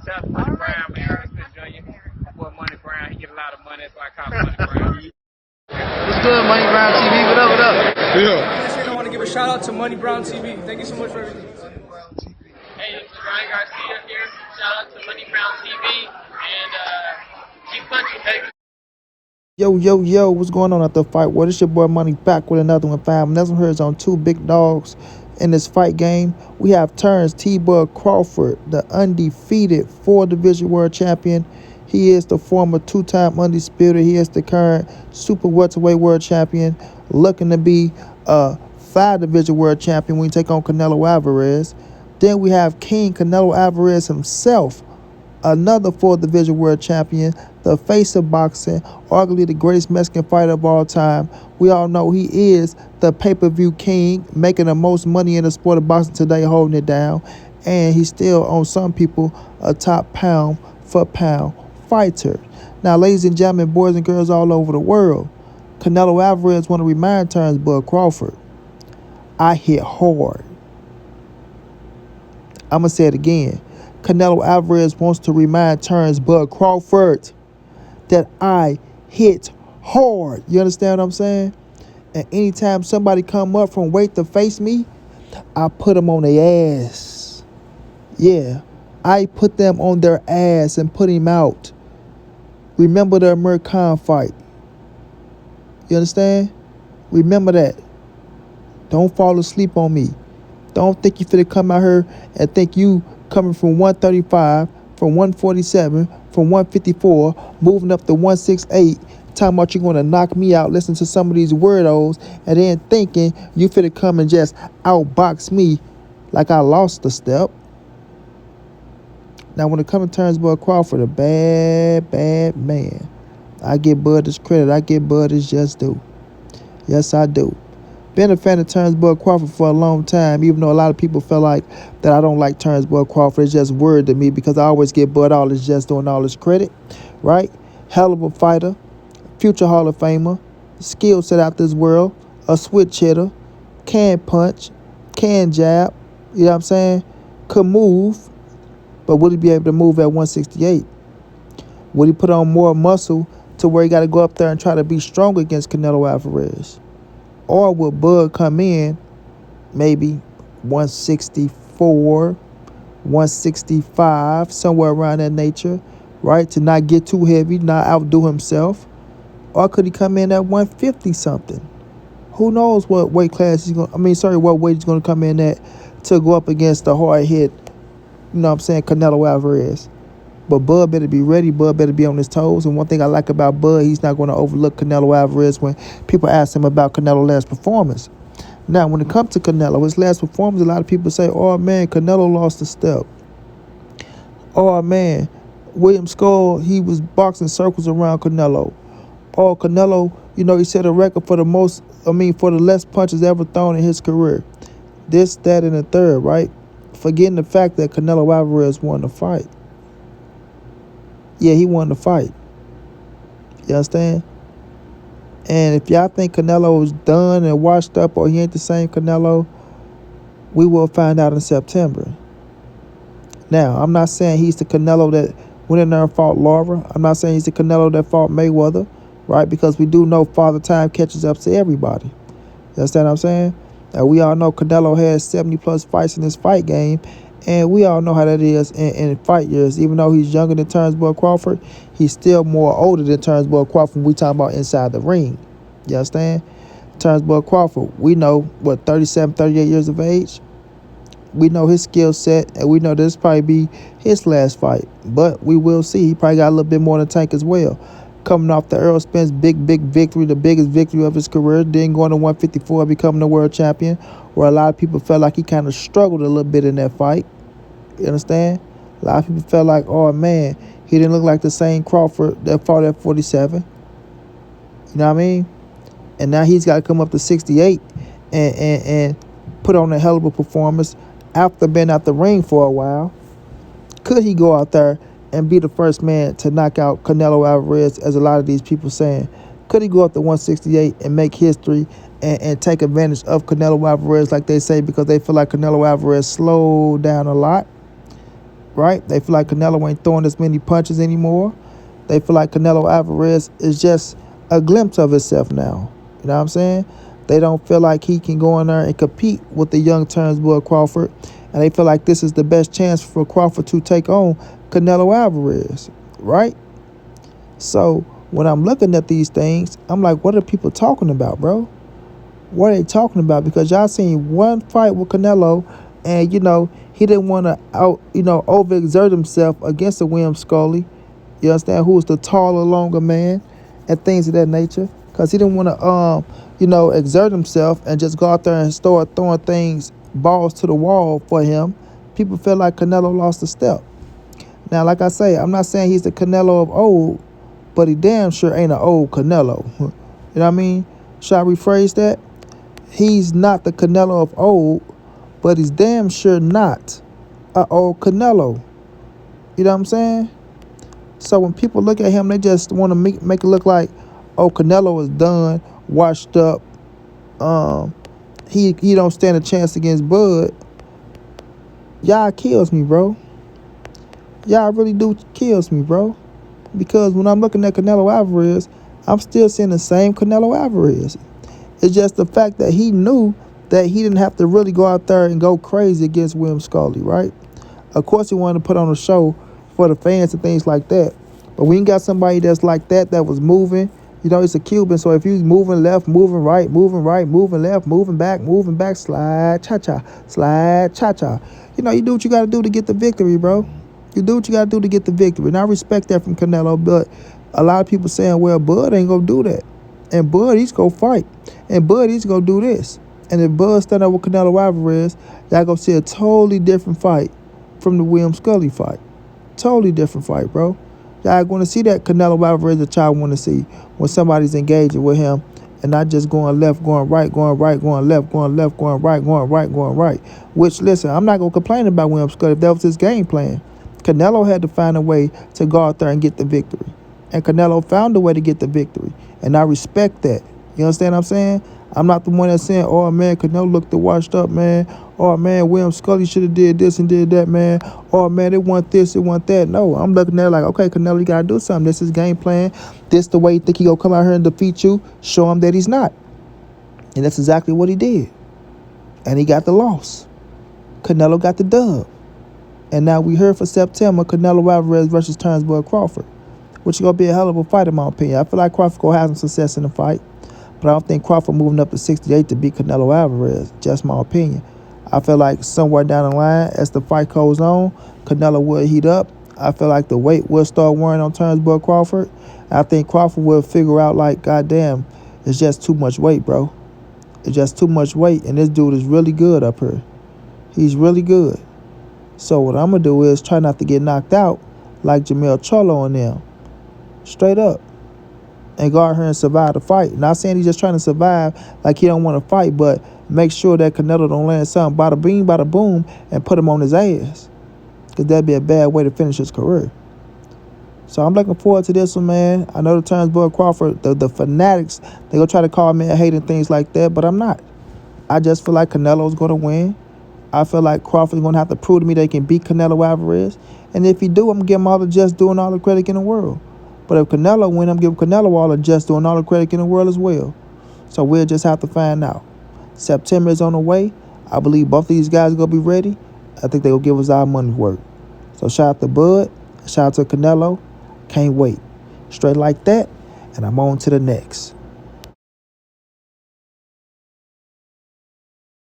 Shout out to Money Brown, man. Respect Junior. Boy, Money Brown, he get a lot of money. That's why I call him Money Brown. What's good, Money Brown TV? What up, what up? Yeah. I want to give a shout out to Money Brown TV. Thank you so much for everything. Hey, this is Ryan Garcia here. Shout out to Money Brown TV and keep punching, baby. Yo, what's going on at the fight? Well, it's your boy Money back with another one, fam. Next one here is on two big dogs in this fight game. We have Terence T-Bug Crawford, the undefeated 4-division world champion. He is the former 2-time undisputed. He is the current super welterweight world champion, looking to be a 5-division world champion when you take on Canelo Alvarez. Then we have King Canelo Alvarez himself, another 4th-division world champion, the face of boxing, arguably the greatest Mexican fighter of all time. We all know he is the pay-per-view king, making the most money in the sport of boxing today, holding it down. And he's still, on some people, a top pound-for-pound fighter. Now, ladies and gentlemen, boys and girls all over the world, Canelo Alvarez want to remind Terence Bud Crawford, I hit hard. I'm going to say it again. Canelo Alvarez wants to remind Terence Bud Crawford that I hit hard. You understand what I'm saying? And anytime somebody come up from weight to face me, I put them on their ass. Yeah, I put them on their ass and put him out. Remember the Amir Khan fight. You understand? Remember that. Don't fall asleep on me. Don't think you finna come out here and think you coming from 135, from 147, from 154, moving up to 168, talking about you're going to knock me out, listen to some of these weirdos, and then thinking you finna come and just outbox me like I lost a step. Now, when it comes to Terence Bud Crawford, a bad man. I give Bud his credit. I give Bud his just due. Yes, I do. Been a fan of Terence Bud Crawford for a long time, even though a lot of people feel like that I don't like Terence Bud Crawford. It's just word to me because I always give Bud all his just doing all his credit, right? Hell of a fighter, future Hall of Famer, skill set out this world, a switch hitter, can punch, can jab, you know what I'm saying? Could move, but would he be able to move at 168? Would he put on more muscle to where he got to go up there and try to be strong against Canelo Alvarez? Or will Bud come in maybe 164, 165, somewhere around that nature, right? To not get too heavy, not outdo himself. Or could he come in at 150 something? Who knows what weight class he's going to, what weight he's going to come in at to go up against the hard hit, you know what I'm saying, Canelo Alvarez. But Bud better be ready. Bud better be on his toes. And one thing I like about Bud, he's not going to overlook Canelo Alvarez when people ask him about Canelo's last performance. Now, when it comes to Canelo, his last performance, a lot of people say, oh, man, Canelo lost a step. Oh, man, William Skull, he was boxing circles around Canelo. Oh, Canelo, he set a record for for the less punches ever thrown in his career. This, that, and the third, right? Forgetting the fact that Canelo Alvarez won the fight. Yeah, he won the fight. You understand? And if y'all think Canelo is done and washed up or he ain't the same Canelo, we will find out in September. Now, I'm not saying he's the Canelo that went in there and fought Laura. I'm not saying he's the Canelo that fought Mayweather, right? Because we do know Father Time catches up to everybody. You understand what I'm saying? Now, we all know Canelo has 70-plus fights in his fight game. And we all know how that is in fight years. Even though he's younger than Terence Bud Crawford, he's still more older than Terence Bud Crawford when we talking about inside the ring. You understand? Terence Bud Crawford, we know, 37, 38 years of age? We know his skill set, and we know this probably be his last fight. But we will see. He probably got a little bit more in the tank as well. Coming off the Errol Spence big victory, the biggest victory of his career, then going to 154, becoming the world champion, where a lot of people felt like he kind of struggled a little bit in that fight. You understand? A lot of people felt like, oh, man, he didn't look like the same Crawford that fought at 47. You know what I mean? And now he's got to come up to 68 and put on a hell of a performance after being out the ring for a while. Could he go out there and be the first man to knock out Canelo Alvarez, as a lot of these people saying? Could he go up to 168 and make history and take advantage of Canelo Alvarez like they say, because they feel like Canelo Alvarez slowed down a lot? right? They feel like Canelo ain't throwing as many punches anymore. They feel like Canelo Alvarez is just a glimpse of himself now. You know what I'm saying? They don't feel like he can go in there and compete with the young Terence Crawford. And they feel like this is the best chance for Crawford to take on Canelo Alvarez, right? So when I'm looking at these things, I'm like, what are people talking about, bro? What are they talking about? Because y'all seen one fight with Canelo, and he didn't want to overexert himself against the William Scully. You understand? Who was the taller, longer man, and things of that nature. Because he didn't want to, exert himself and just go out there and start throwing balls to the wall for him. People feel like Canelo lost a step. Now, like I say, I'm not saying he's the Canelo of old, but he damn sure ain't an old Canelo. You know what I mean? Should I rephrase that? He's not the Canelo of old, but he's damn sure not an old Canelo. You know what I'm saying? So when people look at him, they just want to make it look like, oh, Canelo is done, washed up. He don't stand a chance against Bud. Y'all kills me, bro. Y'all really do kills me, bro. Because when I'm looking at Canelo Alvarez, I'm still seeing the same Canelo Alvarez. It's just the fact that he knew that he didn't have to really go out there and go crazy against William Scully, right? Of course, he wanted to put on a show for the fans and things like that. But we ain't got somebody that's like that was moving. He's a Cuban, so if he's moving left, moving right, moving left, moving back, slide, cha-cha, slide, cha-cha. You do what you got to do to get the victory, bro. You do what you got to do to get the victory. And I respect that from Canelo, but a lot of people saying, well, Bud ain't going to do that. And Bud, he's going to fight. And Bud, he's going to do this. And if Bud stand up with Canelo Alvarez, y'all going to see a totally different fight from the William Scully fight. Totally different fight, bro. Y'all going to see that Canelo Alvarez that y'all want to see when somebody's engaging with him and not just going left, going right, going left, going right. Which, listen, I'm not going to complain about William Scully if that was his game plan. Canelo had to find a way to go out there and get the victory. And Canelo found a way to get the victory. And I respect that. You understand what I'm saying? I'm not the one that's saying, oh, man, Canelo looked washed up, man. Oh, man, William Scully should have did this and did that, man. Oh, man, it want this, it want that. No, I'm looking at it like, okay, Canelo, you got to do something. This is game plan. This the way you think he going to come out here and defeat you. Show him that he's not. And that's exactly what he did. And he got the loss. Canelo got the dub. And now we heard for September, Canelo Alvarez versus Terence Crawford, which is going to be a hell of a fight in my opinion. I feel like Crawford going to have some success in the fight, but I don't think Crawford moving up to 68 to beat Canelo Alvarez. Just my opinion. I feel like somewhere down the line, as the fight goes on, Canelo will heat up. I feel like the weight will start wearing on Terence Crawford. I think Crawford will figure out like, goddamn, it's just too much weight, bro. It's just too much weight, and this dude is really good up here. He's really good. So what I'm going to do is try not to get knocked out like Jamel Cholo and them. Straight up. And go out here and survive the fight. Not saying he's just trying to survive like he don't want to fight, but make sure that Canelo don't land something bada bing, bada boom, and put him on his ass. Because that'd be a bad way to finish his career. So I'm looking forward to this one, man. I know the Terence Crawford, the fanatics, they going to try to call me a hater and things like that, but I'm not. I just feel like Canelo's going to win. I feel like Crawford's going to have to prove to me they can beat Canelo Alvarez. And if he do, I'm going to give him all the just doing all the credit in the world. But if Canelo win, I'm giving Canelo all the just doing all the credit in the world as well. So we'll just have to find out. September is on the way. I believe both of these guys are going to be ready. I think they're going to give us our money's worth. So shout out to Bud. Shout out to Canelo. Can't wait. Straight like that. And I'm on to the next.